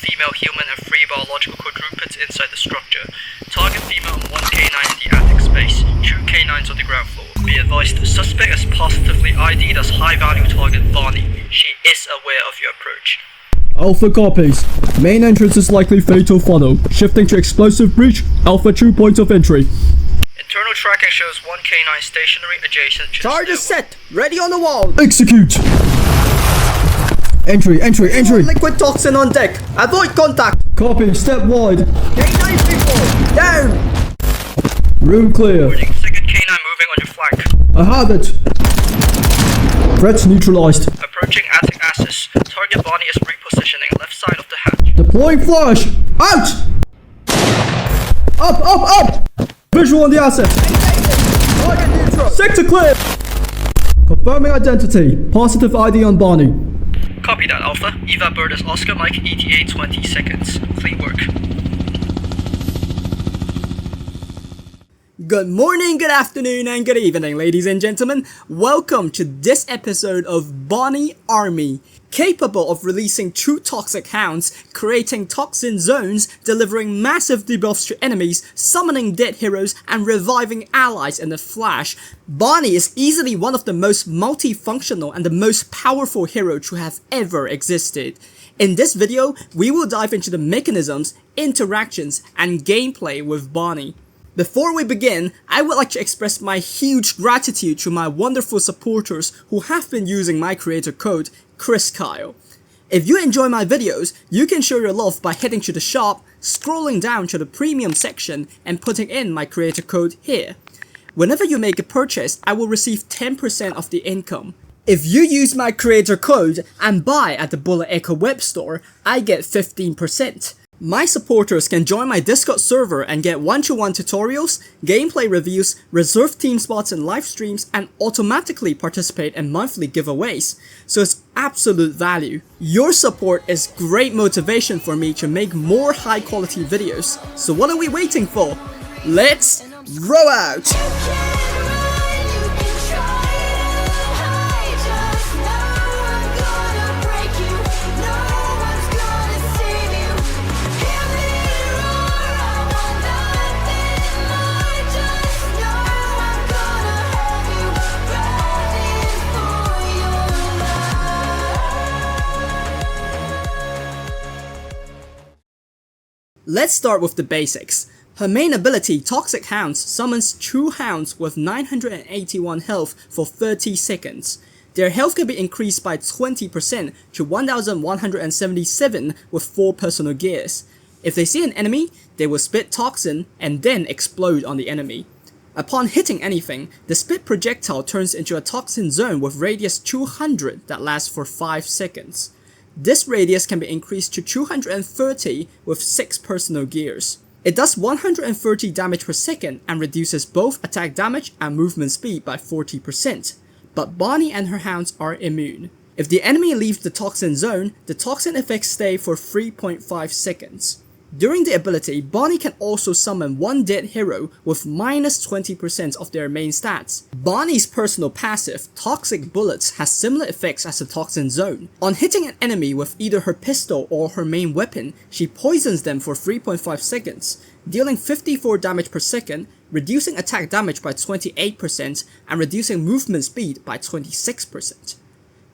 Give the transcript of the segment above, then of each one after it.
female human and 3 biological quadrupeds inside the structure. Target female and 1 canine in the attic space. 2 canines on the ground floor. Be advised, the suspect is positively ID'd as high-value target Bonnie. She is aware of your approach. Alpha copies. Main entrance is likely fatal funnel. Shifting to explosive breach. Alpha 2 points of entry. Internal tracking shows 1 canine stationary adjacent to Charges set! Ready on the wall! Execute! Entry. Liquid toxin on deck! Avoid contact! Copy, step wide. Canine people! Down! Room clear. Reporting second canine moving on your flank. I have it. Threats neutralized. Approaching attic access. Target Bonnie is repositioning left side of the hatch. Deploying flash. Out! Up! Visual on the asset. Target neutral! Sector clear. Confirming identity. Positive ID on Bonnie. Copy that, Alpha. Eva Bird is Oscar Mike, ETA 20 seconds. Clean work. Good morning, good afternoon, and good evening, ladies and gentlemen. Welcome to this episode of Bonnie Army, capable of releasing 2 toxic hounds, creating toxin zones, delivering massive debuffs to enemies, summoning dead heroes, and reviving allies in a flash. Bonnie is easily one of the most multifunctional and the most powerful hero to have ever existed. In this video, we will dive into the mechanisms, interactions, and gameplay with Bonnie. Before we begin, I would like to express my huge gratitude to my wonderful supporters who have been using my creator code, CHRISKYLE. If you enjoy my videos, you can show your love by heading to the shop, scrolling down to the premium section, and putting in my creator code here. Whenever you make a purchase, I will receive 10% of the income. If you use my creator code and buy at the Bullet Echo web store, I get 15%. My supporters can join my Discord server and get one-to-one tutorials, gameplay reviews, reserved team spots in live streams, and automatically participate in monthly giveaways. So it's absolute value. Your support is great motivation for me to make more high-quality videos. So what are we waiting for? Let's roll out! Let's start with the basics. Her main ability, Toxic Hounds, summons 2 hounds with 981 health for 30 seconds. Their health can be increased by 20% to 1177 with 4 personal gears. If they see an enemy, they will spit toxin and then explode on the enemy. Upon hitting anything, the spit projectile turns into a toxin zone with radius 200 that lasts for 5 seconds. This radius can be increased to 230 with 6 personal gears. It does 130 damage per second and reduces both attack damage and movement speed by 40%, but Bonnie and her hounds are immune. If the enemy leaves the toxin zone, the toxin effects stay for 3.5 seconds. During the ability, Bonnie can also summon 1 dead hero with minus 20% of their main stats. Bonnie's personal passive, Toxic Bullets, has similar effects as the Toxin Zone. On hitting an enemy with either her pistol or her main weapon, she poisons them for 3.5 seconds, dealing 54 damage per second, reducing attack damage by 28% and reducing movement speed by 26%.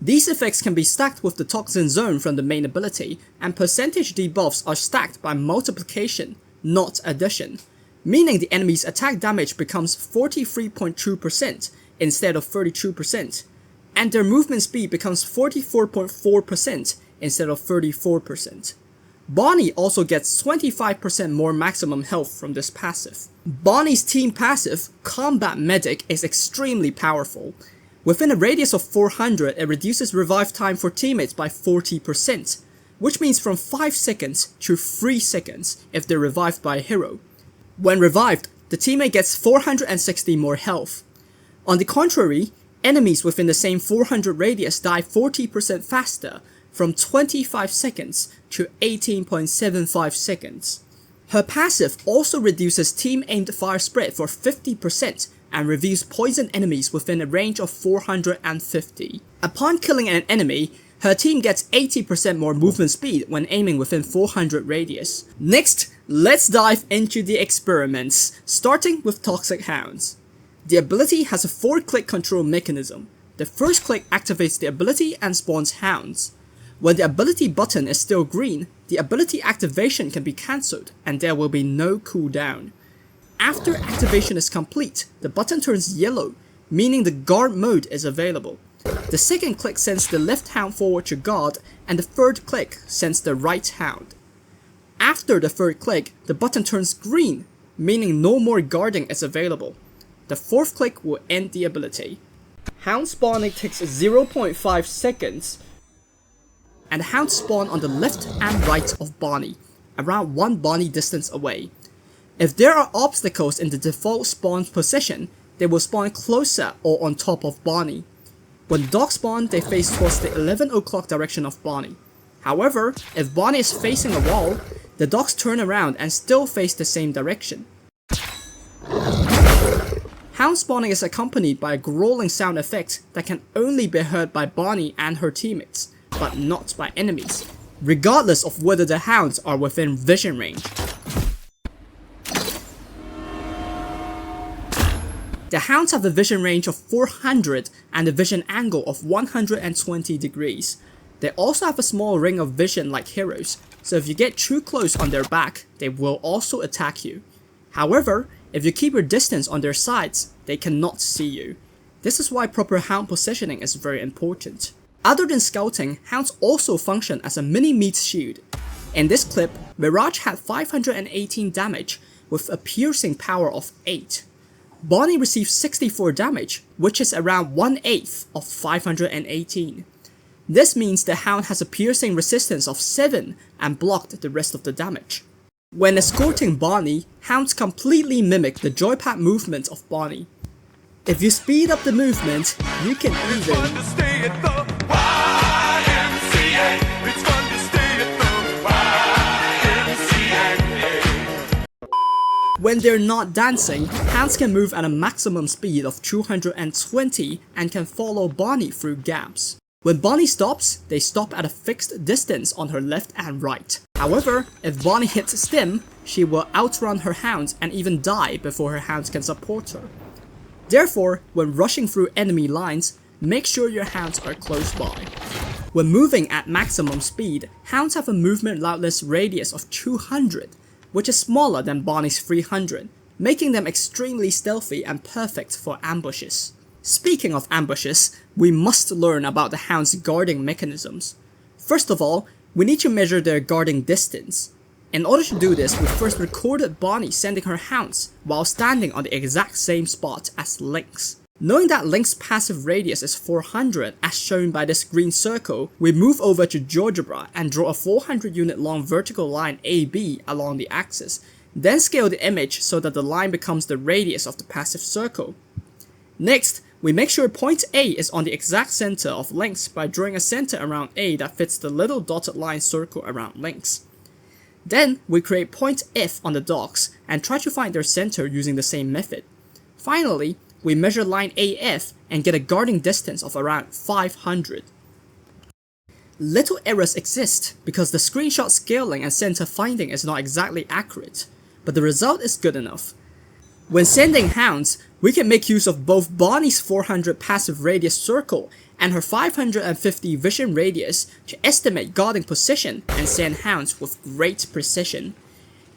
These effects can be stacked with the Toxin Zone from the main ability, and percentage debuffs are stacked by multiplication, not addition, meaning the enemy's attack damage becomes 43.2% instead of 32%, and their movement speed becomes 44.4% instead of 34%. Bonnie also gets 25% more maximum health from this passive. Bonnie's team passive, Combat Medic, is extremely powerful. Within a radius of 400, it reduces revive time for teammates by 40%, which means from 5 seconds to 3 seconds if they're revived by a hero. When revived, the teammate gets 460 more health. On the contrary, enemies within the same 400 radius die 40% faster, from 25 seconds to 18.75 seconds. Her passive also reduces team-aimed fire spread for 50%, and reveals poison enemies within a range of 450. Upon killing an enemy, Her team gets 80% more movement speed when aiming within 400 radius. Next, let's dive into the experiments, starting with Toxic Hounds. The ability has a 4-click control mechanism. The first click activates the ability and spawns hounds. When the ability button is still green, the ability activation can be cancelled and there will be no cooldown. After activation is complete, the button turns yellow, meaning the guard mode is available. The second click sends the left hound forward to guard, and the third click sends the right hound. After the third click, the button turns green, meaning no more guarding is available. The fourth click will end the ability. Hound spawning takes 0.5 seconds, and hounds spawn on the left and right of Bonnie, around 1 Bonnie distance away. If there are obstacles in the default spawn position, they will spawn closer or on top of Bonnie. When dogs spawn, they face towards the 11 o'clock direction of Bonnie. However, if Bonnie is facing a wall, the dogs turn around and still face the same direction. Hound spawning is accompanied by a growling sound effect that can only be heard by Bonnie and her teammates, but not by enemies, regardless of whether the hounds are within vision range. The hounds have a vision range of 400 and a vision angle of 120 degrees. They also have a small ring of vision like heroes, so if you get too close on their back, they will also attack you. However, if you keep your distance on their sides, they cannot see you. This is why proper hound positioning is very important. Other than scouting, hounds also function as a mini meat shield. In this clip, Mirage had 518 damage with a piercing power of 8. Bonnie received 64 damage, which is around 1/8 of 518. This means the hound has a piercing resistance of 7 and blocked the rest of the damage. When escorting Bonnie, hounds completely mimic the joypad movement of Bonnie. If you speed up the movement, you can even When they're not dancing, hounds can move at a maximum speed of 220 and can follow Bonnie through gaps. When Bonnie stops, they stop at a fixed distance on her left and right. However, if Bonnie hits stim, she will outrun her hounds and even die before her hounds can support her. Therefore, when rushing through enemy lines, make sure your hounds are close by. When moving at maximum speed, hounds have a movement loudness radius of 200, which is smaller than Bonnie's 300, making them extremely stealthy and perfect for ambushes. Speaking of ambushes, we must learn about the hound's guarding mechanisms. First of all, we need to measure their guarding distance. In order to do this, we first recorded Bonnie sending her hounds while standing on the exact same spot as Lynx. Knowing that Lynx's passive radius is 400 as shown by this green circle, we move over to GeoGebra and draw a 400 unit long vertical line AB along the axis, then scale the image so that the line becomes the radius of the passive circle. Next, we make sure point A is on the exact center of Lynx by drawing a center around A that fits the little dotted line circle around Lynx. Then, we create point F on the dogs and try to find their center using the same method. Finally, we measure line AF and get a guarding distance of around 500. Little errors exist because the screenshot scaling and center finding is not exactly accurate, but the result is good enough. When sending hounds, we can make use of both Bonnie's 400 passive radius circle and her 550 vision radius to estimate guarding position and send hounds with great precision.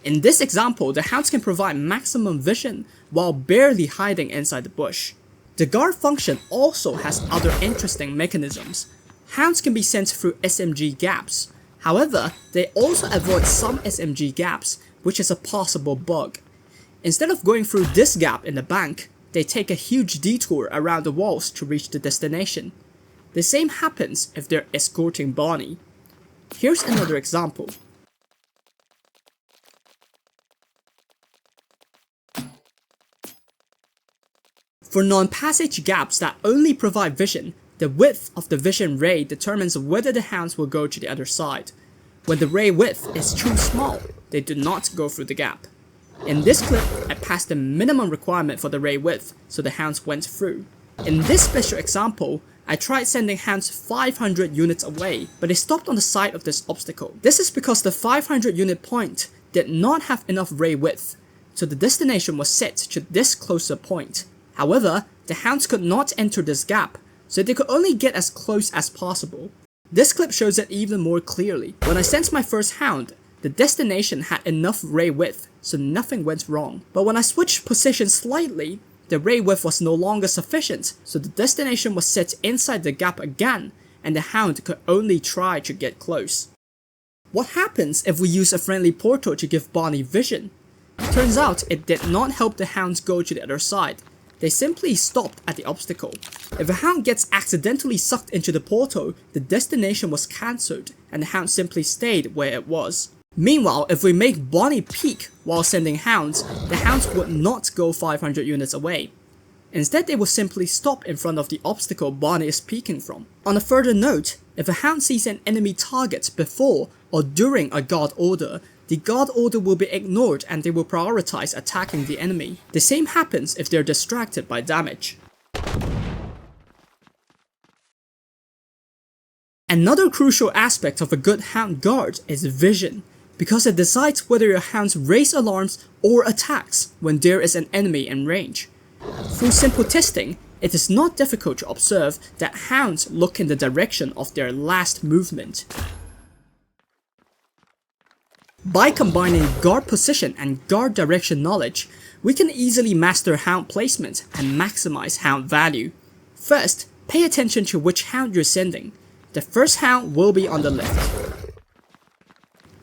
In this example, the hounds can provide maximum vision while barely hiding inside the bush. The guard function also has other interesting mechanisms. Hounds can be sent through SMG gaps. However, they also avoid some SMG gaps, which is a possible bug. Instead of going through this gap in the bank, they take a huge detour around the walls to reach the destination. The same happens if they're escorting Bonnie. Here's another example. For non-passage gaps that only provide vision, the width of the vision ray determines whether the hounds will go to the other side. When the ray width is too small, they do not go through the gap. In this clip, I passed the minimum requirement for the ray width, so the hounds went through. In this special example, I tried sending hounds 500 units away, but they stopped on the side of this obstacle. This is because the 500 unit point did not have enough ray width, so the destination was set to this closer point. However, the hounds could not enter this gap, so they could only get as close as possible. This clip shows it even more clearly. When I sent my first hound, the destination had enough ray width, so nothing went wrong. But when I switched position slightly, the ray width was no longer sufficient, so the destination was set inside the gap again, and the hound could only try to get close. What happens if we use a friendly portal to give Bonnie vision? Turns out it did not help the hounds go to the other side. They simply stopped at the obstacle. If a hound gets accidentally sucked into the portal, the destination was cancelled, and the hound simply stayed where it was. Meanwhile, if we make Bonnie peek while sending hounds, the hounds would not go 500 units away. Instead, they will simply stop in front of the obstacle Bonnie is peeking from. On a further note, if a hound sees an enemy target before or during a guard order, the guard order will be ignored and they will prioritize attacking the enemy. The same happens if they're distracted by damage. Another crucial aspect of a good Hound Guard is vision, because it decides whether your hounds raise alarms or attacks when there is an enemy in range. Through simple testing, it is not difficult to observe that hounds look in the direction of their last movement. By combining guard position and guard direction knowledge, we can easily master hound placement and maximize hound value. First, pay attention to which hound you're sending. The first hound will be on the left.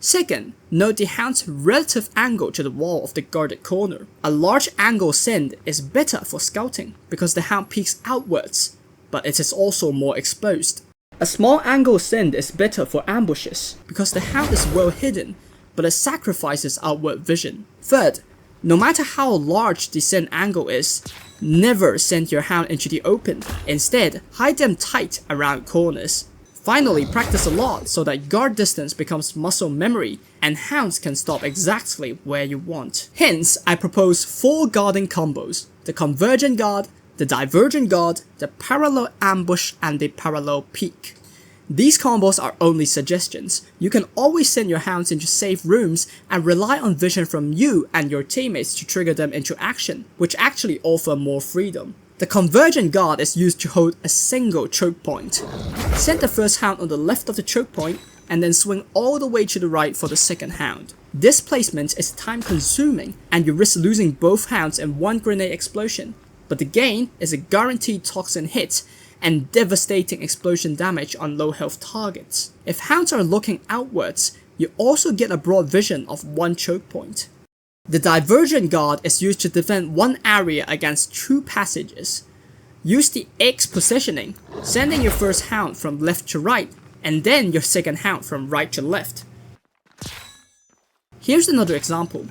Second, note the hound's relative angle to the wall of the guarded corner. A large angle send is better for scouting because the hound peeks outwards, but it is also more exposed. A small angle send is better for ambushes because the hound is well hidden, but it sacrifices outward vision. Third, no matter how large the send angle is, never send your hound into the open. Instead, hide them tight around corners. Finally, practice a lot so that guard distance becomes muscle memory and hounds can stop exactly where you want. Hence, I propose 4 guarding combos: the convergent guard, the divergent guard, the parallel ambush, and the parallel peek. These combos are only suggestions. You can always send your hounds into safe rooms and rely on vision from you and your teammates to trigger them into action, which actually offer more freedom. The convergent guard is used to hold a single choke point. Send the first hound on the left of the choke point and then swing all the way to the right for the second hound. This placement is time consuming and you risk losing both hounds in one grenade explosion, but the gain is a guaranteed toxin hit and devastating explosion damage on low health targets. If hounds are looking outwards, you also get a broad vision of one choke point. The divergent guard is used to defend one area against 2 passages. Use the X positioning, sending your first hound from left to right, and then your second hound from right to left. Here's another example.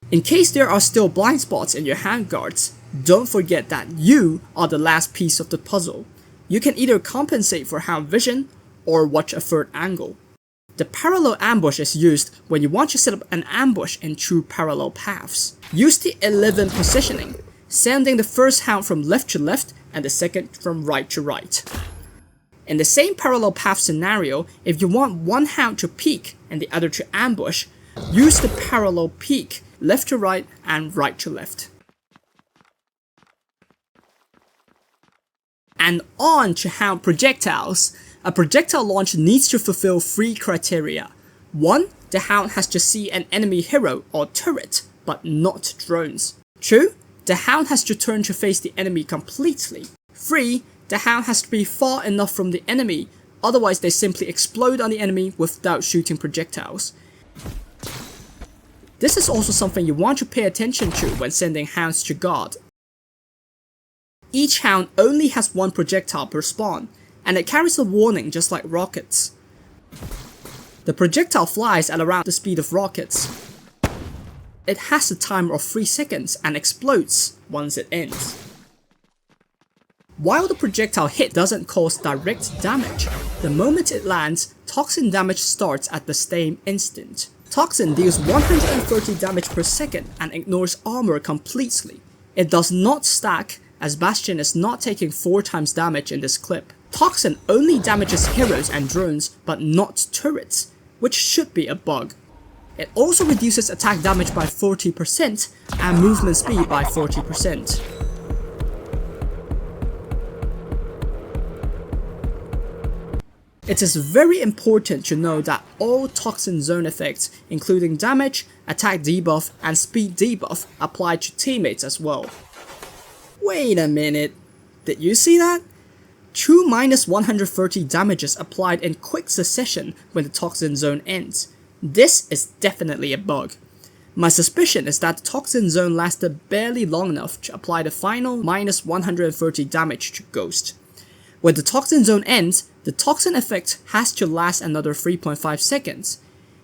In case there are still blind spots in your hound guards, don't forget that you are the last piece of the puzzle. You can either compensate for hound vision or watch a third angle. The parallel ambush is used when you want to set up an ambush in 2 parallel paths. Use the 11 positioning, sending the first hound from left to left and the second from right to right. In the same parallel path scenario, if you want one hound to peek and the other to ambush, use the parallel peek, left to right and right to left. And on to Hound Projectiles. A projectile launch needs to fulfill 3 criteria. 1. The hound has to see an enemy hero or turret, but not drones. 2. The hound has to turn to face the enemy completely. 3. The hound has to be far enough from the enemy, otherwise they simply explode on the enemy without shooting projectiles. This is also something you want to pay attention to when sending hounds to guard. Each hound only has 1 projectile per spawn, and it carries a warning just like rockets. The projectile flies at around the speed of rockets. It has a timer of 3 seconds and explodes once it ends. While the projectile hit doesn't cause direct damage, the moment it lands, toxin damage starts at the same instant. Toxin deals 130 damage per second and ignores armor completely. It does not stack, as Bastion is not taking 4 times damage in this clip. Toxin only damages heroes and drones, but not turrets, which should be a bug. It also reduces attack damage by 40% and movement speed by 40%. It is very important to know that all Toxin Zone effects, including damage, attack debuff, and speed debuff, apply to teammates as well. Wait a minute, did you see that? 2 minus 130 damages applied in quick succession when the Toxin Zone ends. This is definitely a bug. My suspicion is that the Toxin Zone lasted barely long enough to apply the final minus 130 damage to Ghost. When the Toxin Zone ends, the Toxin effect has to last another 3.5 seconds.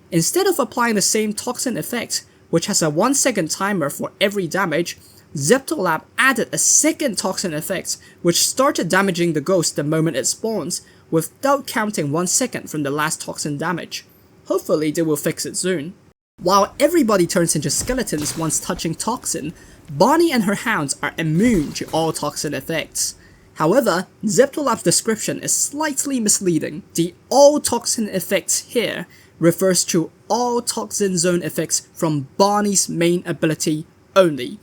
Instead of applying the same Toxin effect, which has a 1 second timer for every damage, Zeptolab added a second Toxin effect which started damaging the Ghost the moment it spawns, without counting 1 second from the last Toxin damage. Hopefully they will fix it soon. While everybody turns into skeletons once touching Toxin, Bonnie and her hounds are immune to all Toxin effects. However, Zeptolab's description is slightly misleading. The all Toxin effects here refers to all Toxin Zone effects from Bonnie's main ability only.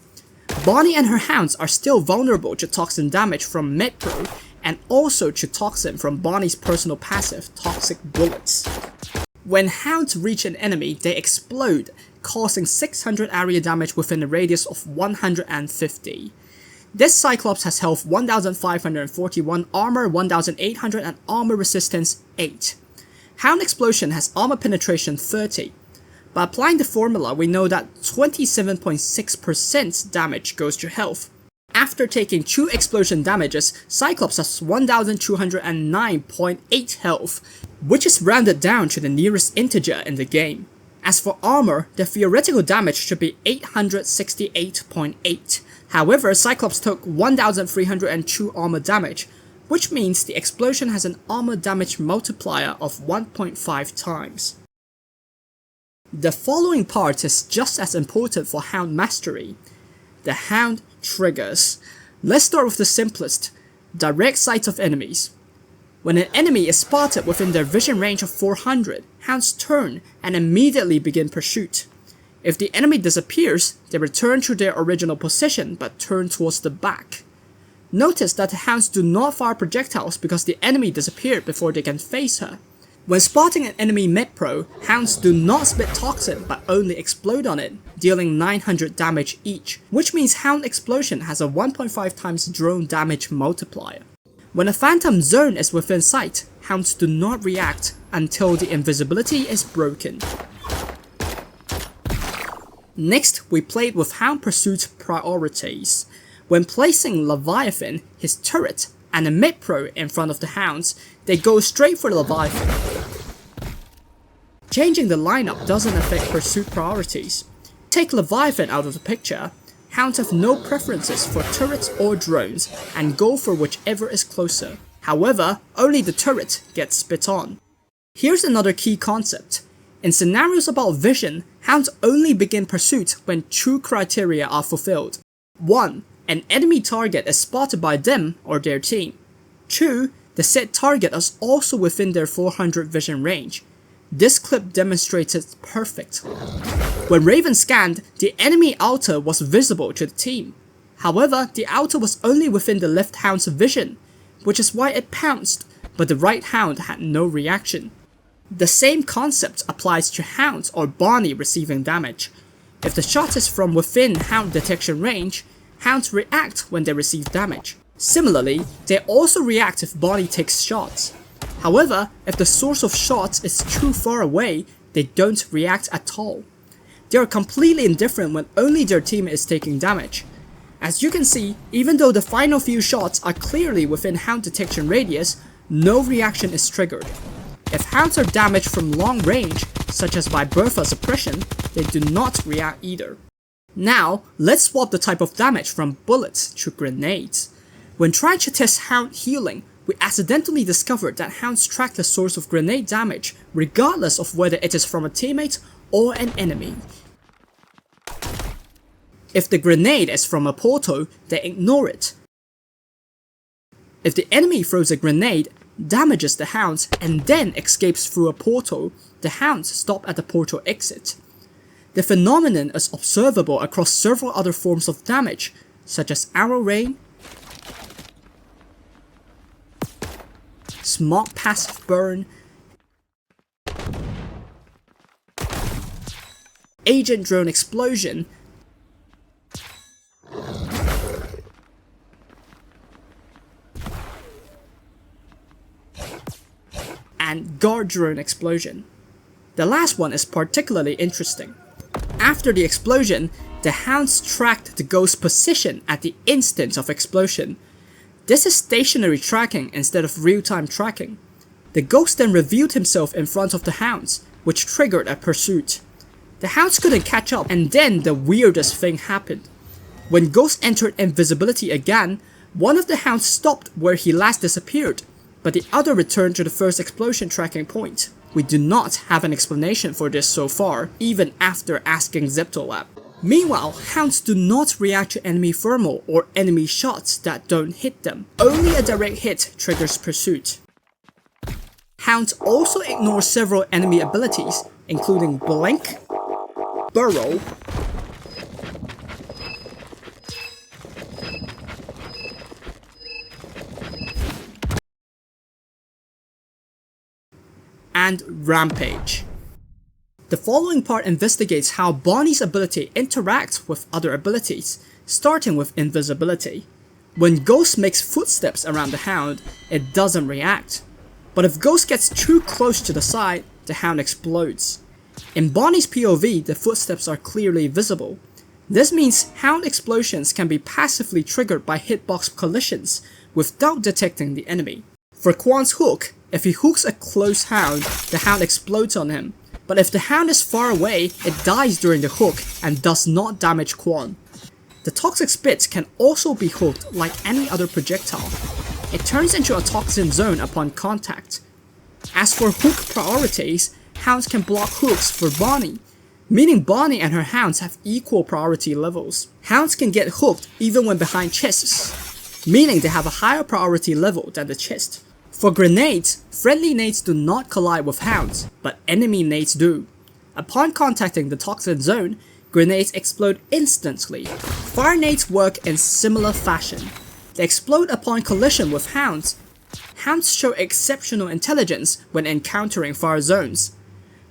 Bonnie and her hounds are still vulnerable to Toxin damage from MedPro and also to Toxin from Bonnie's personal passive, Toxic Bullets. When hounds reach an enemy, they explode, causing 600 area damage within a radius of 150. This Cyclops has health 1541, armor 1800 and armor resistance 8. Hound Explosion has armor penetration 30. By applying the formula, we know that 27.6% damage goes to health. After taking 2 explosion damages, Cyclops has 1209.8 health, which is rounded down to the nearest integer in the game. As for armor, the theoretical damage should be 868.8. However, Cyclops took 1302 armor damage, which means the explosion has an armor damage multiplier of 1.5 times. The following part is just as important for Hound Mastery: the Hound Triggers. Let's start with the simplest: direct sight of enemies. When an enemy is spotted within their vision range of 400, hounds turn and immediately begin pursuit. If the enemy disappears, they return to their original position but turn towards the back. Notice that the hounds do not fire projectiles because the enemy disappeared before they can face her. When spotting an enemy mid-pro, hounds do not spit Toxin but only explode on it, dealing 900 damage each, which means Hound Explosion has a 1.5 times drone damage multiplier. When a phantom zone is within sight, hounds do not react until the invisibility is broken. Next, we played with Hound Pursuit priorities. When placing Leviathan, his turret, and a mid-pro in front of the hounds, they go straight for Leviathan. Changing the lineup doesn't affect pursuit priorities. Take Leviathan out of the picture, hounds have no preferences for turrets or drones and go for whichever is closer. However, only the turret gets spit on. Here's another key concept. In scenarios about vision, hounds only begin pursuit when 2 criteria are fulfilled. 1. An enemy target is spotted by them or their team. 2. The said target is also within their 400 vision range. This clip demonstrates it perfectly. When Raven scanned, the enemy outer was visible to the team. However, the outer was only within the left hound's vision, which is why it pounced, but the right hound had no reaction. The same concept applies to hounds or Bonnie receiving damage. If the shot is from within hound detection range, hounds react when they receive damage. Similarly, they also react if Bonnie takes shots. However, if the source of shots is too far away, they don't react at all. They are completely indifferent when only their team is taking damage. As you can see, even though the final few shots are clearly within hound detection radius, no reaction is triggered. If hounds are damaged from long range, such as by Bertha suppression, they do not react either. Now, let's swap the type of damage from bullets to grenades. When trying to test hound healing, we accidentally discovered that hounds track the source of grenade damage, regardless of whether it is from a teammate or an enemy. If the grenade is from a portal, they ignore it. If the enemy throws a grenade, damages the hounds, and then escapes through a portal, the hounds stop at the portal exit. The phenomenon is observable across several other forms of damage, such as arrow rain, smog passive burn, agent drone explosion, and guard drone explosion. The last one is particularly interesting. After the explosion, the hounds tracked the ghost's position at the instant of explosion. This is stationary tracking instead of real-time tracking. The ghost then revealed himself in front of the hounds, which triggered a pursuit. The hounds couldn't catch up, and then the weirdest thing happened. When Ghost entered invisibility again, one of the hounds stopped where he last disappeared, but the other returned to the first explosion tracking point. We do not have an explanation for this so far, even after asking Zeptolab. Meanwhile, hounds do not react to enemy thermal or enemy shots that don't hit them. Only a direct hit triggers pursuit. Hounds also ignore several enemy abilities, including Blink, Burrow, and Rampage. The following part investigates how Bonnie's ability interacts with other abilities, starting with invisibility. When Ghost makes footsteps around the hound, it doesn't react. But if Ghost gets too close to the side, the hound explodes. In Bonnie's POV, the footsteps are clearly visible. This means hound explosions can be passively triggered by hitbox collisions without detecting the enemy. For Quan's hook, if he hooks a close hound, the hound explodes on him. But if the hound is far away, it dies during the hook and does not damage Quan. The toxic spit can also be hooked like any other projectile. It turns into a toxin zone upon contact. As for hook priorities, hounds can block hooks for Bonnie, meaning Bonnie and her hounds have equal priority levels. Hounds can get hooked even when behind chests, meaning they have a higher priority level than the chest. For grenades, friendly nades do not collide with hounds, but enemy nades do. Upon contacting the toxin zone, grenades explode instantly. Fire nades work in similar fashion. They explode upon collision with hounds. Hounds show exceptional intelligence when encountering fire zones.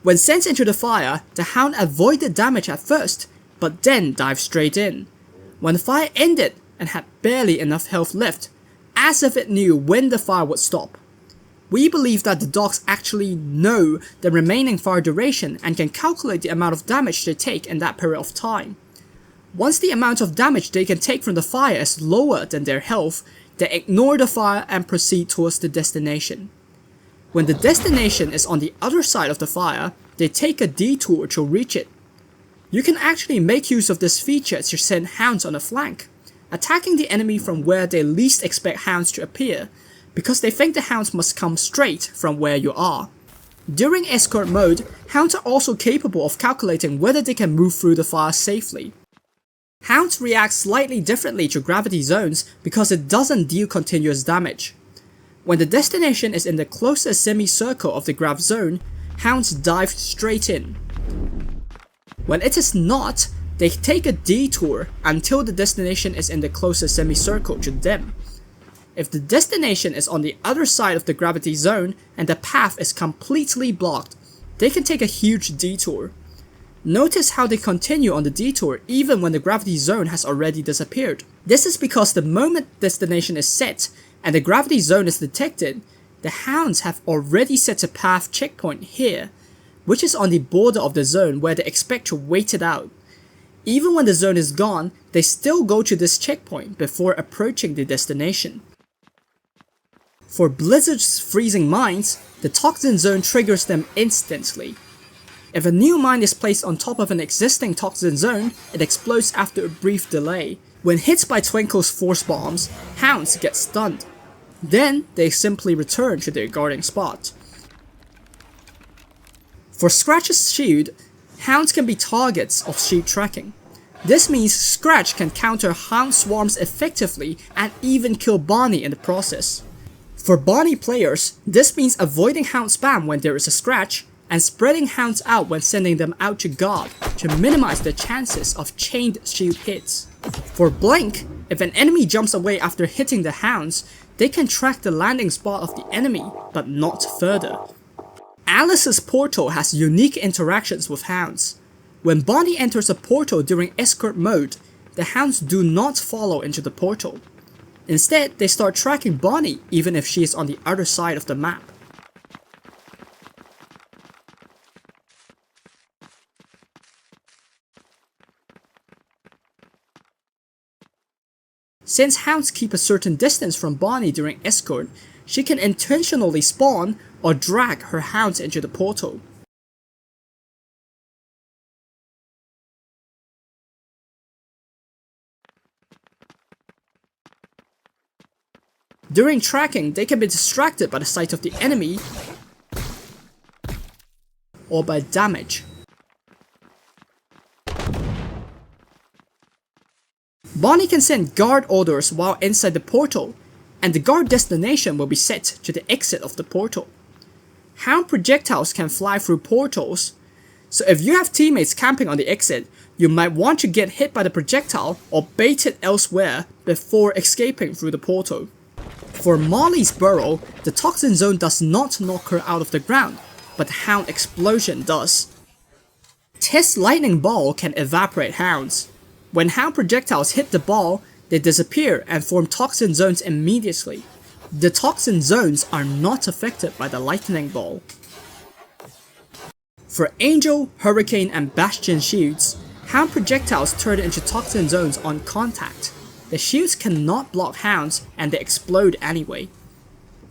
When sent into the fire, the hound avoided damage at first, but then dived straight in. When the fire ended and had barely enough health left, as if it knew when the fire would stop. We believe that the dogs actually know the remaining fire duration and can calculate the amount of damage they take in that period of time. Once the amount of damage they can take from the fire is lower than their health, they ignore the fire and proceed towards the destination. When the destination is on the other side of the fire, they take a detour to reach it. You can actually make use of this feature to send hounds on a flank, attacking the enemy from where they least expect hounds to appear, because they think the hounds must come straight from where you are. During escort mode, hounds are also capable of calculating whether they can move through the fire safely. Hounds react slightly differently to gravity zones because it doesn't deal continuous damage. When the destination is in the closest semicircle of the grav zone, hounds dive straight in. When it is not, they take a detour until the destination is in the closest semicircle to them. If the destination is on the other side of the gravity zone and the path is completely blocked, they can take a huge detour. Notice how they continue on the detour even when the gravity zone has already disappeared. This is because the moment destination is set and the gravity zone is detected, the hounds have already set a path checkpoint here, which is on the border of the zone where they expect to wait it out. Even when the zone is gone, they still go to this checkpoint before approaching the destination. For Blizzard's freezing mines, the Toxin Zone triggers them instantly. If a new mine is placed on top of an existing Toxin Zone, it explodes after a brief delay. When hit by Twinkle's force bombs, hounds get stunned. Then, they simply return to their guarding spot. For Scratch's shield, hounds can be targets of shield tracking. This means Scratch can counter Hound swarms effectively and even kill Bonnie in the process. For Bonnie players, this means avoiding Hound spam when there is a Scratch, and spreading Hounds out when sending them out to guard to minimize the chances of chained shield hits. For Blink, if an enemy jumps away after hitting the Hounds, they can track the landing spot of the enemy, but not further. Alice's portal has unique interactions with Hounds. When Bonnie enters a portal during Escort mode, the Hounds do not follow into the portal. Instead, they start tracking Bonnie even if she is on the other side of the map. Since Hounds keep a certain distance from Bonnie during Escort, she can intentionally spawn or drag her Hounds into the portal. During tracking, they can be distracted by the sight of the enemy or by damage. Bonnie can send guard orders while inside the portal, and the guard destination will be set to the exit of the portal. Hound projectiles can fly through portals, so if you have teammates camping on the exit, you might want to get hit by the projectile or bait it elsewhere before escaping through the portal. For Molly's burrow, the Toxin Zone does not knock her out of the ground, but the Hound Explosion does. Test Lightning Ball can evaporate Hounds. When Hound projectiles hit the ball, they disappear and form Toxin Zones immediately. The Toxin Zones are not affected by the Lightning Ball. For Angel, Hurricane, and Bastion shields, Hound projectiles turn into Toxin Zones on contact. The shields cannot block Hounds and they explode anyway.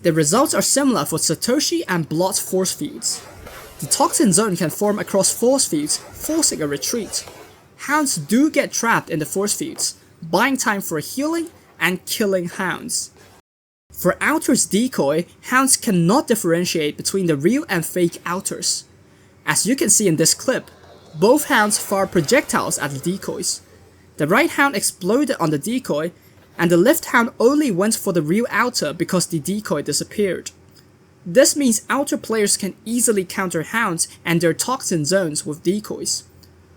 The results are similar for Satoshi and Blot force fields. The Toxin Zone can form across force fields, forcing a retreat. Hounds do get trapped in the force fields, buying time for healing and killing Hounds. For Outer's decoy, Hounds cannot differentiate between the real and fake Outers. As you can see in this clip, both Hounds fire projectiles at the decoys. The right Hound exploded on the decoy, and the left Hound only went for the real Outer because the decoy disappeared. This means Outer players can easily counter Hounds and their Toxin Zones with decoys.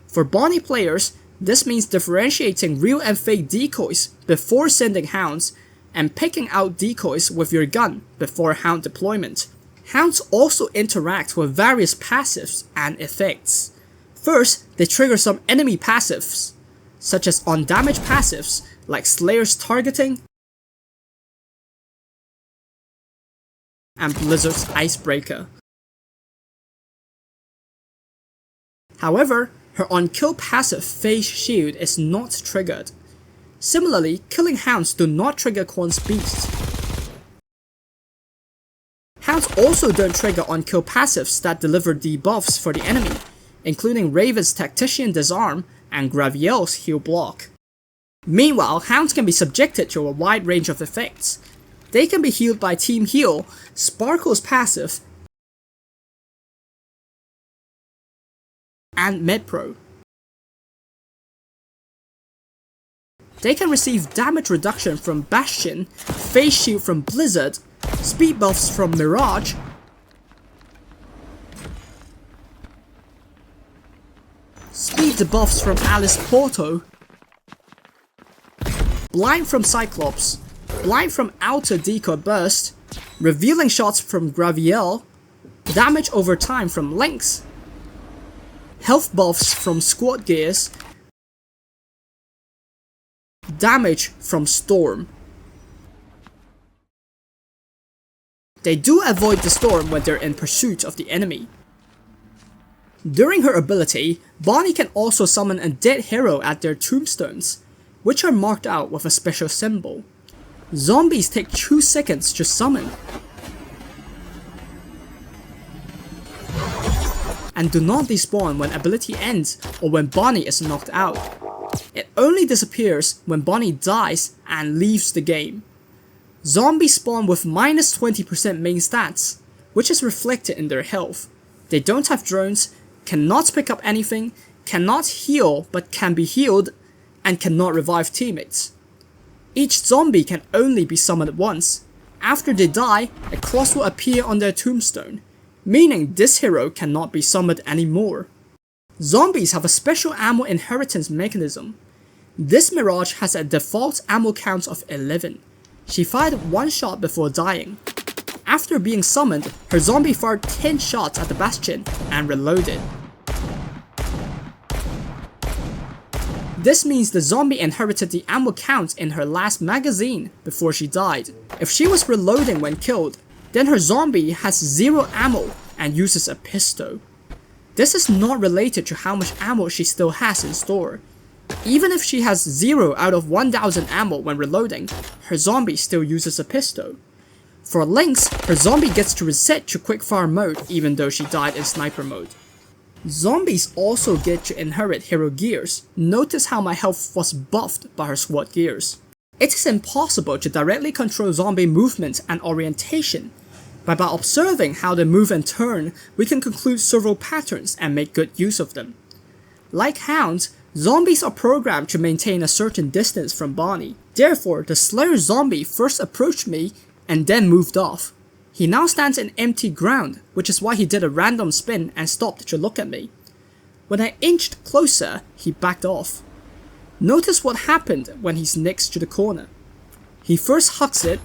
For Bonnie players, this means differentiating real and fake decoys before sending Hounds, and picking out decoys with your gun before Hound deployment. Hounds also interact with various passives and effects. First, they trigger some enemy passives, such as on damage passives like Slayer's targeting and Blizzard's Icebreaker. However, her on-kill passive Phase Shield is not triggered. Similarly, killing Hounds do not trigger Quan's Beast. Hounds also don't trigger on-kill passives that deliver debuffs for the enemy, including Raven's Tactician Disarm and Gravielle's Heal Block. Meanwhile, Hounds can be subjected to a wide range of effects. They can be healed by Team Heal, Sparkle's passive, and MedPro. They can receive damage reduction from Bastion, Phase Shield from Blizzard, speed buffs from Mirage, speed debuffs from Alice Porto, blind from Cyclops, blind from Outer Decoy Burst, revealing shots from Gravielle, damage over time from Lynx, health buffs from Squad Gears, damage from Storm. They do avoid the Storm when they're in pursuit of the enemy. During her ability, Bonnie can also summon a dead hero at their tombstones, which are marked out with a special symbol. Zombies take 2 seconds to summon, and do not despawn when ability ends or when Bonnie is knocked out. It only disappears when Bonnie dies and leaves the game. Zombies spawn with minus 20% main stats, which is reflected in their health. They don't have drones, cannot pick up anything, cannot heal but can be healed, and cannot revive teammates. Each zombie can only be summoned once. After they die, a cross will appear on their tombstone, meaning this hero cannot be summoned anymore. Zombies have a special ammo inheritance mechanism. This Mirage has a default ammo count of 11. She fired 1 shot before dying. After being summoned, her zombie fired 10 shots at the Bastion and reloaded. This means the zombie inherited the ammo count in her last magazine before she died. If she was reloading when killed, then her zombie has 0 ammo and uses a PISTA. This is not related to how much ammo she still has in store. Even if she has 0 out of 1000 ammo when reloading, her zombie still uses a PISTA. For Lynx, her zombie gets to reset to quickfire mode even though she died in sniper mode. Zombies also get to inherit hero gears. Notice how my health was buffed by her SWAT gears. It is impossible to directly control zombie movement and orientation, but by observing how they move and turn, we can conclude several patterns and make good use of them. Like hounds, zombies are programmed to maintain a certain distance from Bonnie. Therefore, the Slayer zombie first approached me and then moved off. He now stands in empty ground, which is why he did a random spin and stopped to look at me. When I inched closer, he backed off. Notice what happened when he's next to the corner. He first hugs it,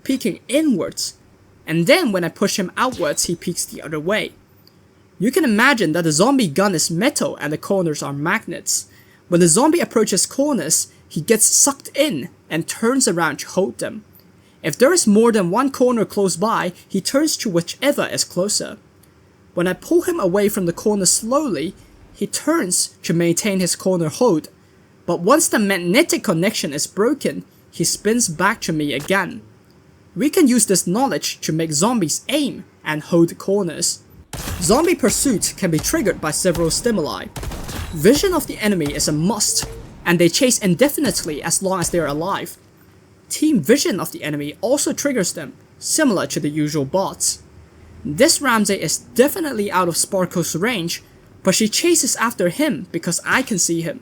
peeking inwards, and then when I push him outwards, he peeks the other way. You can imagine that the zombie gun is metal and the corners are magnets. When the zombie approaches corners, he gets sucked in and turns around to hold them. If there is more than one corner close by, he turns to whichever is closer. When I pull him away from the corner slowly, he turns to maintain his corner hold, but once the magnetic connection is broken, he spins back to me again. We can use this knowledge to make zombies aim and hold corners. Zombie pursuit can be triggered by several stimuli. Vision of the enemy is a must, and they chase indefinitely as long as they are alive. Team vision of the enemy also triggers them, similar to the usual bots. This Ramsey is definitely out of Sparkle's range, but she chases after him because I can see him.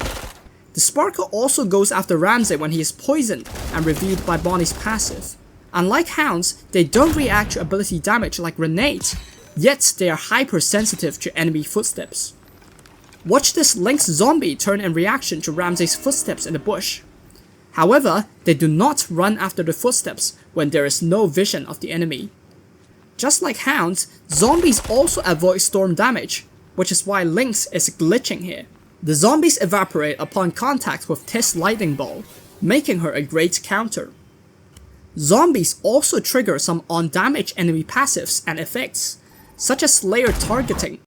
The Sparkle also goes after Ramsey when he is poisoned and revealed by Bonnie's passive. Unlike hounds, they don't react to ability damage like grenades, yet they are hypersensitive to enemy footsteps. Watch this Lynx zombie turn in reaction to Ramsey's footsteps in the bush. However, they do not run after the footsteps when there is no vision of the enemy. Just like hounds, zombies also avoid storm damage, which is why Lynx is glitching here. The zombies evaporate upon contact with Tess Lightning Ball, making her a great counter. Zombies also trigger some on-damage enemy passives and effects, such as Slayer targeting,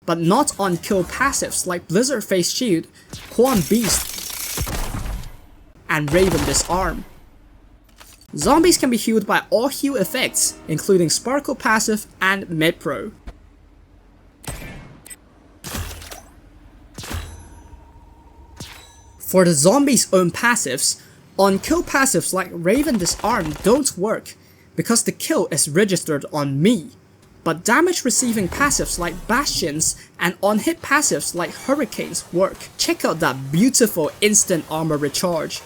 but not on kill passives like Blizzard Face Shield, Quan Beast, and Raven Disarm. Zombies can be healed by all heal effects, including Sparkle passive and Mid-Pro. For the zombies' own passives, on-kill passives like Raven Disarm don't work because the kill is registered on me, but damage-receiving passives like Bastions and on-hit passives like Hurricanes work. Check out that beautiful instant armor recharge.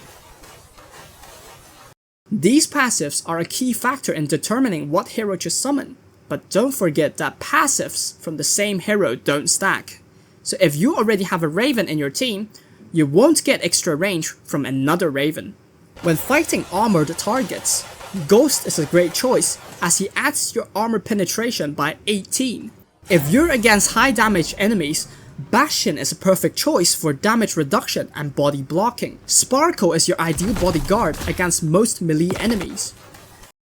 These passives are a key factor in determining what hero to summon, but don't forget that passives from the same hero don't stack. So if you already have a Raven in your team, you won't get extra range from another Raven. When fighting armored targets, Ghost is a great choice as he adds your armor penetration by 18. If you're against high damage enemies, Bastion is a perfect choice for damage reduction and body blocking. Sparkle is your ideal bodyguard against most melee enemies.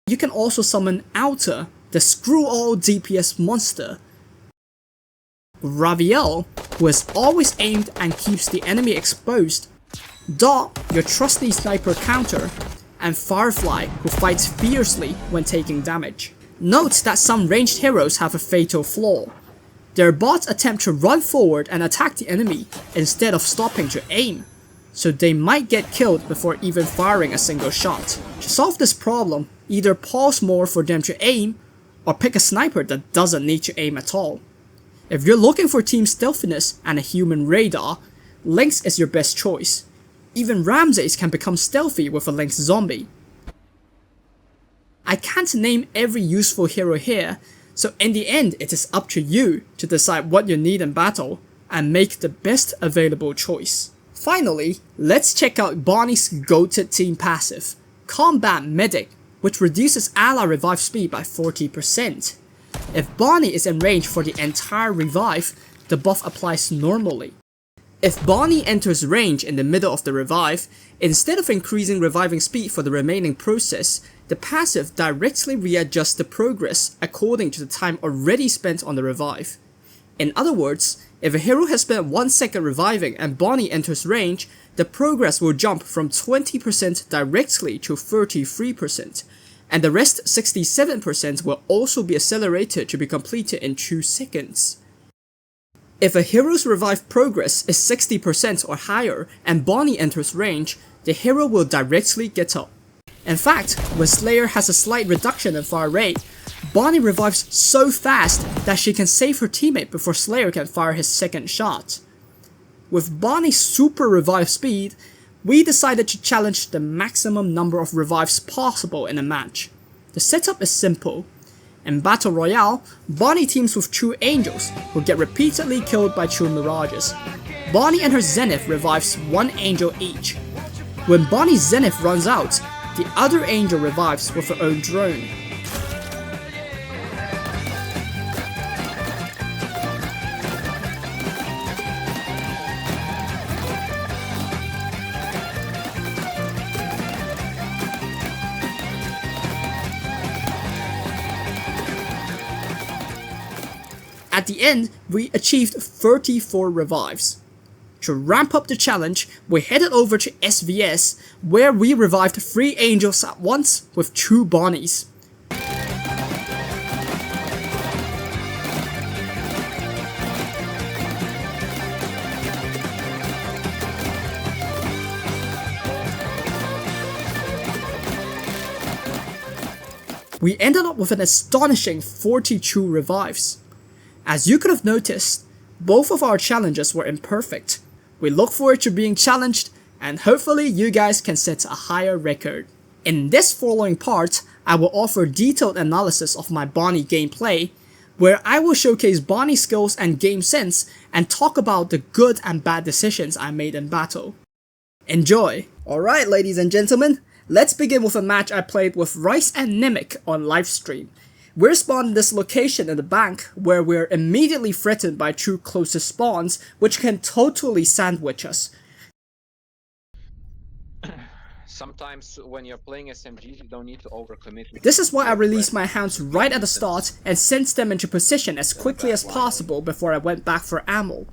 You can also summon Outer, the screw-all DPS monster. Raviel, who is always aimed and keeps the enemy exposed. Dot, your trusty sniper counter. And Firefly, who fights fiercely when taking damage. Note that some ranged heroes have a fatal flaw. Their bots attempt to run forward and attack the enemy instead of stopping to aim, so they might get killed before even firing a single shot. To solve this problem, either pause more for them to aim, or pick a sniper that doesn't need to aim at all. If you're looking for team stealthiness and a human radar, Lynx is your best choice. Even Ramses can become stealthy with a Lynx zombie. I can't name every useful hero here, so in the end it is up to you to decide what you need in battle and make the best available choice. Finally, let's check out Bonnie's goated team passive, Combat Medic, which reduces ally revive speed by 40%. If Bonnie is in range for the entire revive, the buff applies normally. If Bonnie enters range in the middle of the revive, instead of increasing reviving speed for the remaining process, the passive directly readjusts the progress according to the time already spent on the revive. In other words, if a hero has spent 1 second reviving and Bonnie enters range, the progress will jump from 20% directly to 33%, and the rest 67% will also be accelerated to be completed in 2 seconds. If a hero's revive progress is 60% or higher and Bonnie enters range, the hero will directly get up. In fact, when Slayer has a slight reduction in fire rate, Bonnie revives so fast that she can save her teammate before Slayer can fire his second shot. With Bonnie's super revive speed, we decided to challenge the maximum number of revives possible in a match. The setup is simple. In Battle Royale, Bonnie teams with True Angels, who get repeatedly killed by True Mirages. Bonnie and her Zenith revives 1 angel each. When Bonnie's Zenith runs out, the other angel revives with her own drone. At the end, we achieved 34 revives. To ramp up the challenge, we headed over to SVS, where we revived 3 angels at once with 2 Bonnies. We ended up with an astonishing 42 revives. As you could have noticed, both of our challenges were imperfect. We look forward to being challenged, and hopefully you guys can set a higher record. In this following part, I will offer detailed analysis of my Bonnie gameplay, where I will showcase Bonnie skills and game sense and talk about the good and bad decisions I made in battle. Enjoy! Alright ladies and gentlemen, let's begin with a match I played with Rice and Nimic on livestream. We're spawned in this location in the bank where we're immediately threatened by 2 closest spawns which can totally sandwich us. Sometimes when you're playing SMGs you don't need to overcommit. This is why I released my hounds right at the start and sent them into position as quickly as possible before I went back for ammo.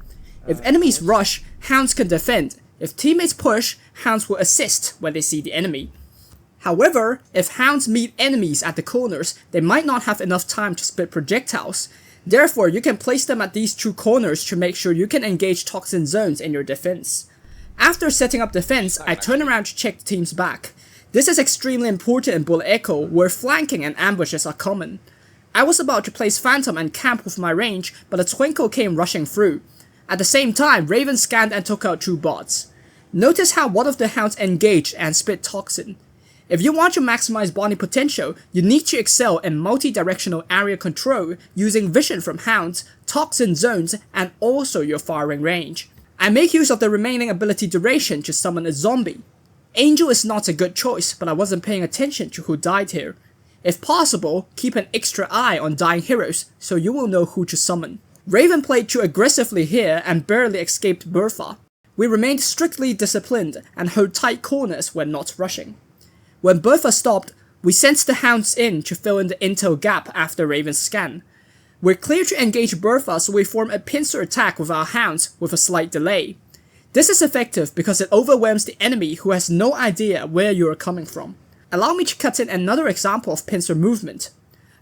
If enemies rush, hounds can defend. If teammates push, hounds will assist when they see the enemy. However, if hounds meet enemies at the corners, they might not have enough time to spit projectiles. Therefore, you can place them at these 2 corners to make sure you can engage toxin zones in your defense. After setting up defense, I turn around to check the team's back. This is extremely important in Bull Echo, where flanking and ambushes are common. I was about to place Phantom and camp with my range, but a Twinkle came rushing through. At the same time, Raven scanned and took out 2 bots. Notice how one of the hounds engaged and spit toxin. If you want to maximize Bonnie potential, you need to excel in multi-directional area control using vision from hounds, toxin zones, and also your firing range. I make use of the remaining ability duration to summon a zombie. Angel is not a good choice, but I wasn't paying attention to who died here. If possible, keep an extra eye on dying heroes so you will know who to summon. Raven played too aggressively here and barely escaped Bertha. We remained strictly disciplined and held tight corners when not rushing. When Bertha stopped, we sent the hounds in to fill in the intel gap after Raven's scan. We're clear to engage Bertha, so we form a pincer attack with our hounds with a slight delay. This is effective because it overwhelms the enemy who has no idea where you are coming from. Allow me to cut in another example of pincer movement.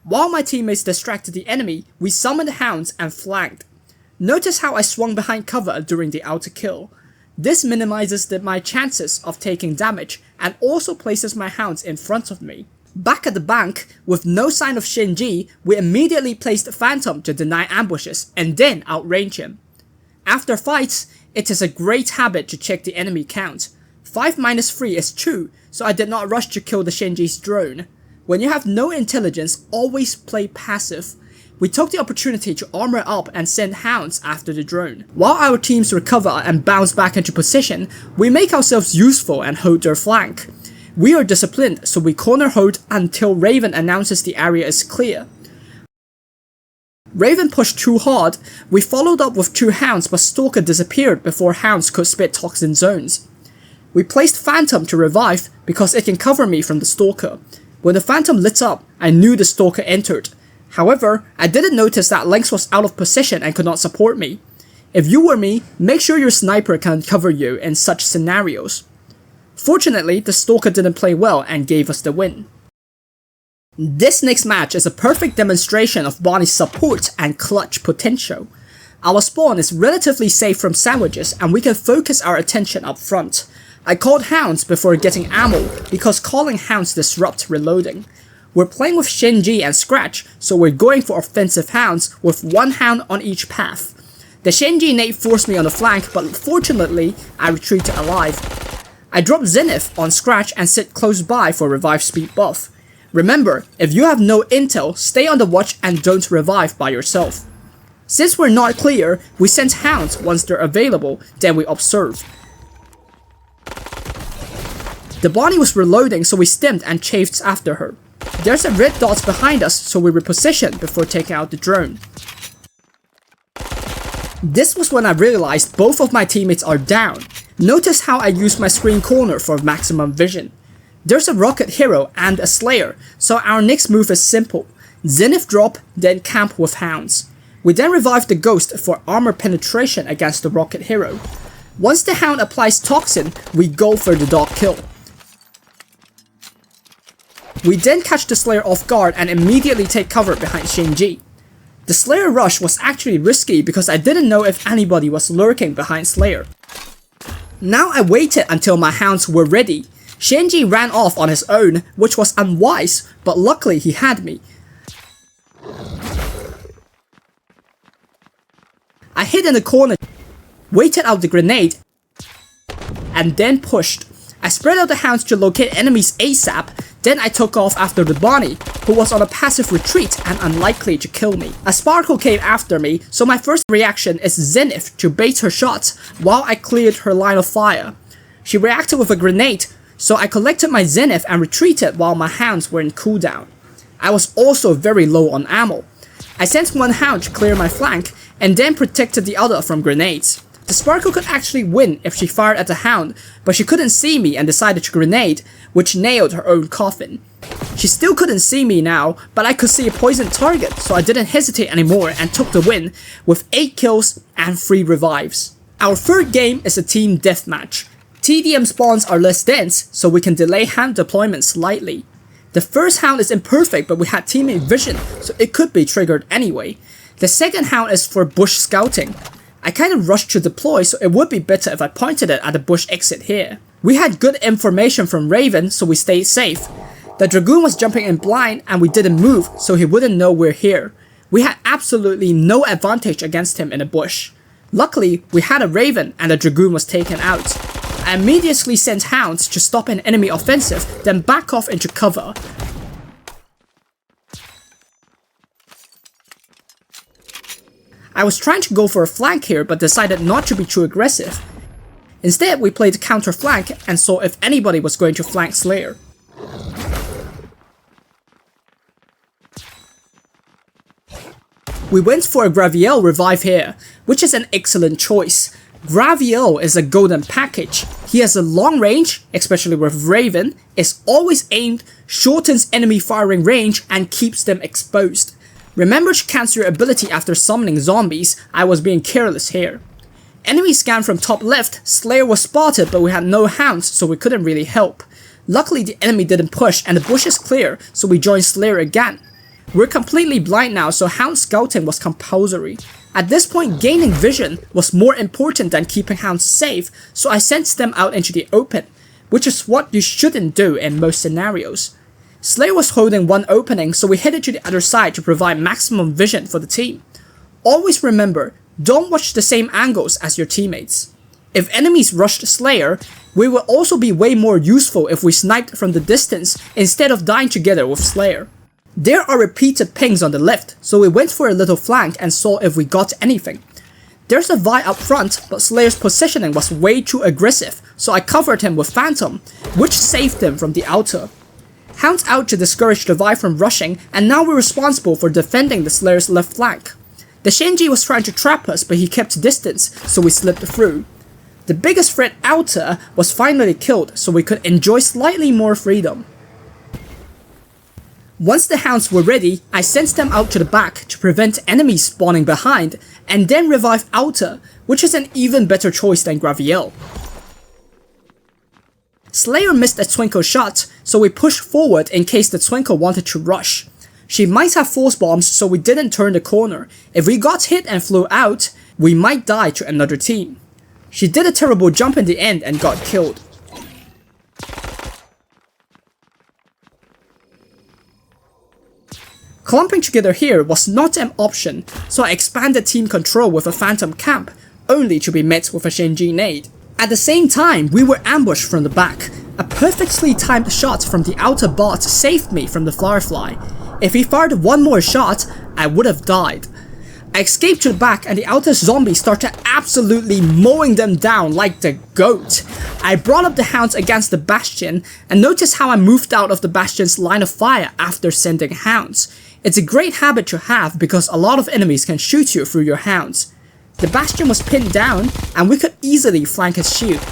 While my teammates distracted the enemy, we summoned hounds and flanked. Notice how I swung behind cover during the outer kill. This minimizes my chances of taking damage and also places my hounds in front of me. Back at the bank, with no sign of Shinji, we immediately placed Phantom to deny ambushes and then outrange him. After fights, It is a great habit to check the enemy count. 5 minus 3 is 2, so I did not rush to kill the Shinji's drone. When you have no intelligence, always play passive. We took the opportunity to armor up and send hounds after the drone. While our teams recover and bounce back into position, we make ourselves useful and hold their flank. We are disciplined, so we corner hold until Raven announces the area is clear. Raven pushed too hard. We followed up with 2 hounds, but Stalker disappeared before hounds could spit Toxin Zones. We placed Phantom to revive because it can cover me from the Stalker. When the Phantom lit up, I knew the Stalker entered. However, I didn't notice that Lynx was out of position and could not support me. If you were me, make sure your sniper can cover you in such scenarios. Fortunately, the Stalker didn't play well and gave us the win. This next match is a perfect demonstration of Bonnie's support and clutch potential. Our spawn is relatively safe from sandwiches and we can focus our attention up front. I called hounds before getting ammo because calling hounds disrupt reloading. We're playing with Shinji and Scratch, so we're going for offensive hounds with 1 hound on each path. The Shinji nade forced me on the flank, but fortunately, I retreated alive. I dropped Zenith on Scratch and sit close by for revive speed buff. Remember, if you have no intel, stay on the watch and don't revive by yourself. Since we're not clear, we send hounds once they're available, then we observe. The Bonnie was reloading, so we stemmed and chased after her. There's a red dot behind us, so we repositioned before taking out the drone. This was when I realized both of my teammates are down. Notice how I used my screen corner for maximum vision. There's a rocket hero and a slayer, so our next move is simple. Zenith drop, then camp with hounds. We then revive the ghost for armor penetration against the rocket hero. Once the hound applies toxin, we go for the dog kill. We then catch the Slayer off guard and immediately take cover behind Shinji. The Slayer rush was actually risky because I didn't know if anybody was lurking behind Slayer. Now I waited until my hounds were ready. Shinji ran off on his own, which was unwise, but luckily he had me. I hid in the corner, waited out the grenade, and then pushed. I spread out the hounds to locate enemies ASAP, then I took off after the Bonnie, who was on a passive retreat and unlikely to kill me. A Sparkle came after me, so my first reaction is Zenith to bait her shots while I cleared her line of fire. She reacted with a grenade, so I collected my Zenith and retreated while my hounds were in cooldown. I was also very low on ammo. I sent 1 hound to clear my flank, and then protected the other from grenades. The Sparkle could actually win if she fired at the hound, but she couldn't see me and decided to grenade, which nailed her own coffin. She still couldn't see me now, but I could see a poisoned target, so I didn't hesitate anymore and took the win with 8 kills and 3 revives. Our third game is a team deathmatch. TDM spawns are less dense, so we can delay hound deployment slightly. The first hound is imperfect, but we had teammate vision, so it could be triggered anyway. The second hound is for bush scouting. I kind of rushed to deploy, so it would be better if I pointed it at the bush exit here. We had good information from Raven, so we stayed safe. The Dragoon was jumping in blind and we didn't move, so he wouldn't know we're here. We had absolutely no advantage against him in the bush. Luckily, we had a Raven and the Dragoon was taken out. I immediately sent hounds to stop an enemy offensive, then back off into cover. I was trying to go for a flank here, but decided not to be too aggressive. Instead, we played counter flank and saw if anybody was going to flank Slayer. We went for a Graviel revive here, which is an excellent choice. Graviel is a golden package. He has a long range, especially with Raven, is always aimed, shortens enemy firing range, and keeps them exposed. Remember to cancel your ability after summoning zombies. I was being careless here. Enemy scan from top left, Slayer was spotted but we had no hounds so we couldn't really help. Luckily the enemy didn't push and the bush is clear, so we joined Slayer again. We're completely blind now, so hound scouting was compulsory. At this point gaining vision was more important than keeping hounds safe, so I sent them out into the open, which is what you shouldn't do in most scenarios. Slayer was holding one opening, so we headed to the other side to provide maximum vision for the team. Always remember, don't watch the same angles as your teammates. If enemies rushed Slayer, we would also be way more useful if we sniped from the distance instead of dying together with Slayer. There are repeated pings on the left, so we went for a little flank and saw if we got anything. There's a Vi up front, but Slayer's positioning was way too aggressive, so I covered him with Phantom, which saved him from the outer. Hound's out to discourage the Vi from rushing, and now we're responsible for defending the Slayer's left flank. The Shinji was trying to trap us, but he kept distance, so we slipped through. The biggest threat outer was finally killed, so we could enjoy slightly more freedom. Once the hounds were ready, I sent them out to the back to prevent enemies spawning behind, and then revive outer, which is an even better choice than Graviel. Slayer missed a Twinkle shot, so we pushed forward in case the Twinkle wanted to rush. She might have force bombs, so we didn't turn the corner. If we got hit and flew out, we might die to another team. She did a terrible jump in the end and got killed. Clumping together here was not an option, so I expanded team control with a Phantom camp, only to be met with a Shinji nade. At the same time, we were ambushed from the back. A perfectly timed shot from the outer bot saved me from the Firefly. If he fired one more shot, I would have died. I escaped to the back and the outer zombies started absolutely mowing them down like the goat. I brought up the hounds against the bastion and notice how I moved out of the bastion's line of fire after sending hounds. It's a great habit to have because a lot of enemies can shoot you through your hounds. The bastion was pinned down and we could easily flank his shield.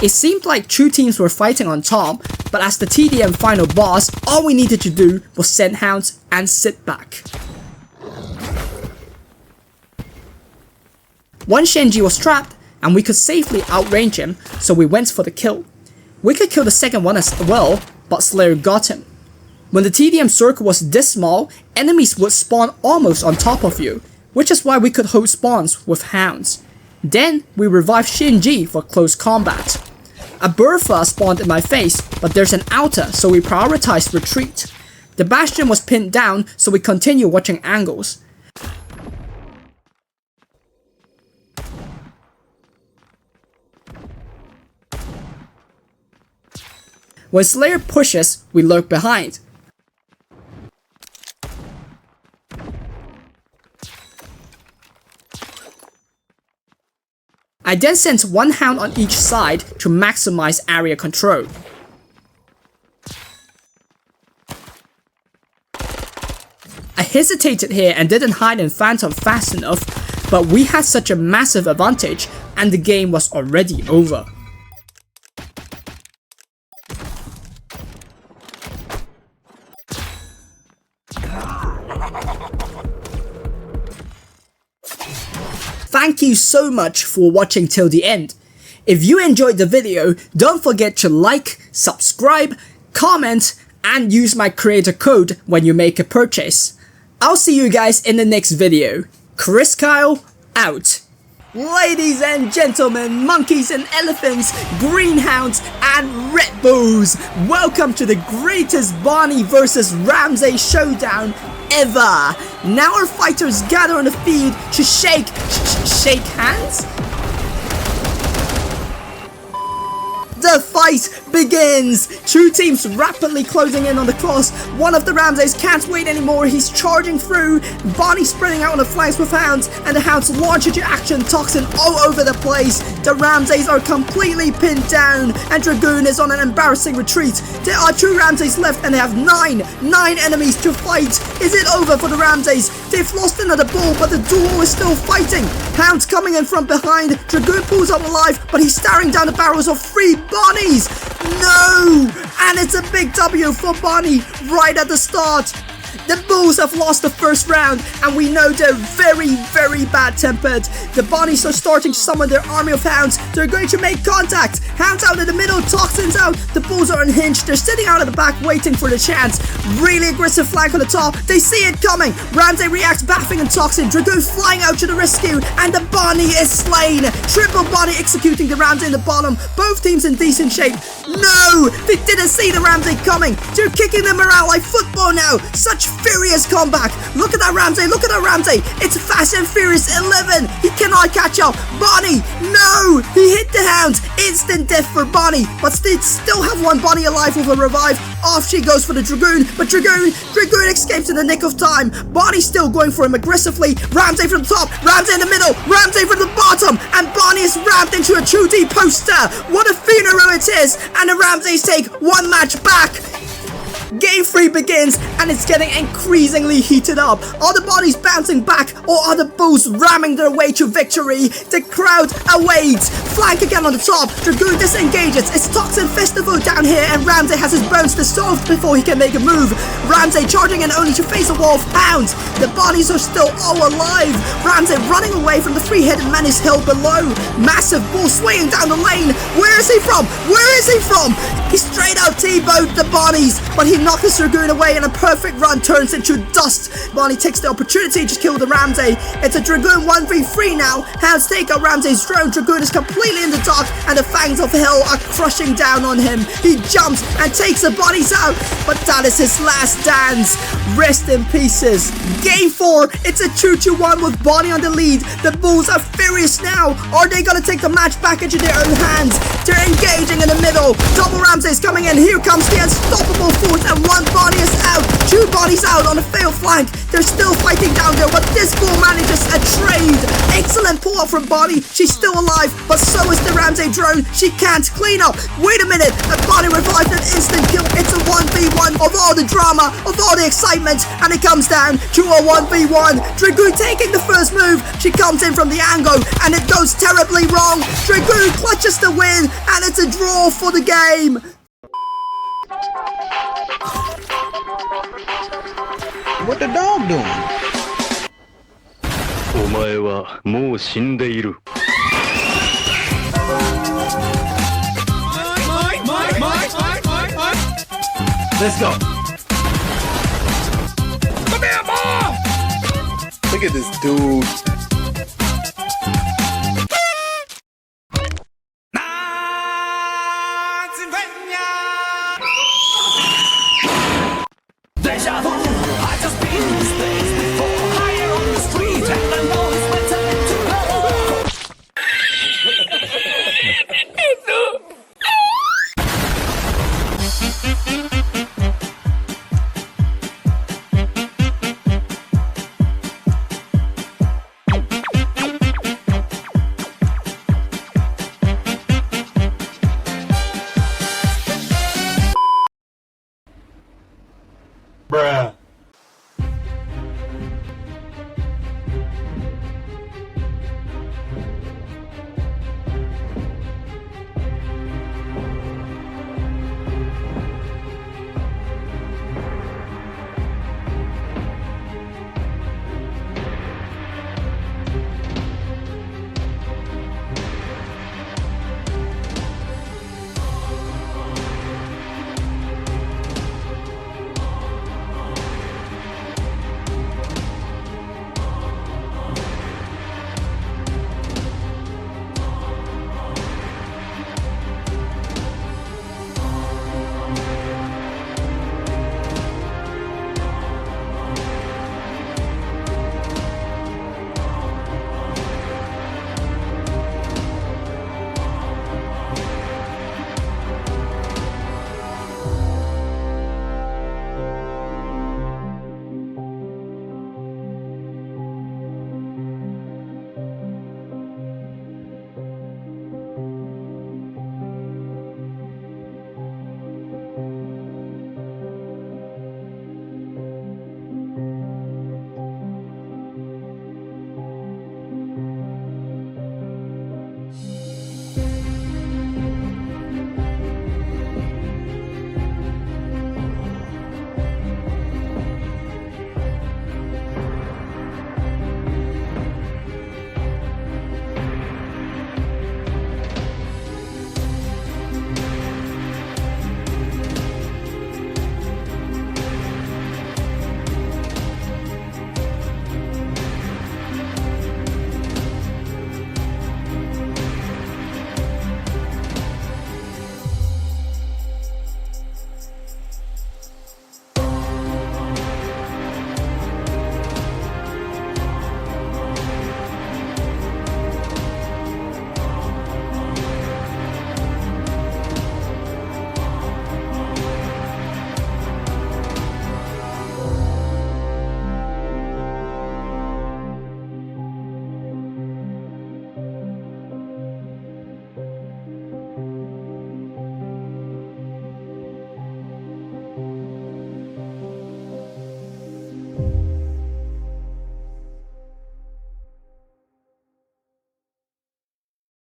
It seemed like two teams were fighting on top, but as the TDM final boss, all we needed to do was send hounds and sit back. One Shinji was trapped and we could safely outrange him, so we went for the kill. We could kill the second one as well, but Slayer got him. When the TDM circle was this small, enemies would spawn almost on top of you, which is why we could hold spawns with hounds. Then we revived Shinji for close combat. A Bertha spawned in my face, but there's an outer, so we prioritized retreat. The bastion was pinned down, so we continue watching angles. When Slayer pushes, we lurk behind. I then sent one hound on each side to maximize area control. I hesitated here and didn't hide in Phantom fast enough, but we had such a massive advantage and the game was already over. Thank you so much for watching till the end. If you enjoyed the video, don't forget to like, subscribe, comment, and use my creator code when you make a purchase. I'll see you guys in the next video. CHRISKYLE out. Ladies and gentlemen, monkeys and elephants, greenhounds and Red Bulls, welcome to the greatest Barney vs Ramsey showdown ever. Now our fighters gather on the field to shake hands? The fight begins! Two teams rapidly closing in on the cross. One of the Ramsays can't wait anymore. He's charging through. Barney spreading out on the flanks with hounds, and the hounds launch into action, Toxin all over the place. The Ramsays are completely pinned down, and Dragoon is on an embarrassing retreat. There are two Ramsays left, and they have nine enemies to fight. Is it over for the Ramsays? They've lost another bull, but the duo is still fighting. Hounds coming in from behind. Dragoon pulls up alive, but he's staring down the barrels of three Barneys! No! And it's a big W for Barney right at the start. The Bulls have lost the first round, and we know they're very bad-tempered. The Barneys are starting to summon their army of hounds. They're going to make contact. Hounds out in the middle, Toxin's out. The Bulls are unhinged. They're sitting out at the back waiting for the chance. Really aggressive flank on the top. They see it coming. Ramsey reacts, baffing and Toxin. Dragoon flying out to the rescue, and the Barney is slain. Triple Barney executing the Ramsey in the bottom. Both teams in decent shape. No! They didn't see the Ramsey coming. They're kicking them around like football now. Such such furious comeback. Look at that Ramsey, look at that Ramsey. It's Fast and Furious 11. He cannot catch up. Bonnie, no, he hit the Hound. Instant death for Bonnie, but they still have one Bonnie alive with a revive. Off she goes for the Dragoon, but Dragoon escapes in the nick of time. Bonnie's still going for him aggressively. Ramsey from the top, Ramsey in the middle, Ramsey from the bottom, and Bonnie is rammed into a 2D poster. What a funeral it is, and the Ramseys take one match back. Game 3 begins, and it's getting increasingly heated up. Are the bodies bouncing back, or are the bulls ramming their way to victory? The crowd awaits. Flank again on the top. Dragoon disengages. It's Toxin Festival down here, and Ramsey has his bones dissolved before he can make a move. Ramsey charging in only to face a wall of hounds. The bodies are still all alive. Ramsey running away from the three-headed menace hill below. Massive bull swaying down the lane. Where is he from? Where is he from? He straight out T-bowed the bodies, but he knocks his Dragoon away, and a perfect run turns into dust. Bonnie takes the opportunity to kill the Ramsey. It's a Dragoon 1v3 now. Hounds take out Ramsey's drone. Dragoon is completely in the dark, and the fangs of hell are crushing down on him. He jumps and takes the bodies out, but that is his last dance. Rest in pieces. Game 4, it's a 2-1 with Bonnie on the lead. The bulls are furious now. Are they gonna take the match back into their own hands? They're engaging in the middle. Double Ramsey's coming in. Here comes the unstoppable force, and one body is out. Two bodies out on a failed flank. They're still fighting down there, but this bull manages a trade. Excellent pull off from Bonnie. She's still alive, but so is the Ramsey drone. She can't clean up. Wait a minute. A body revived an instant kill. It's a 1v1 of all the drama, of all the excitement, and it comes down to a 1v1. Dragoon taking the first move. She comes in from the angle, and it goes terribly wrong. Dragoon clutches the win, and it's a draw for the game. What the dog doing? お前はもう死んでいる。Let's go. Come here, boy! Look at this dude. Bruh.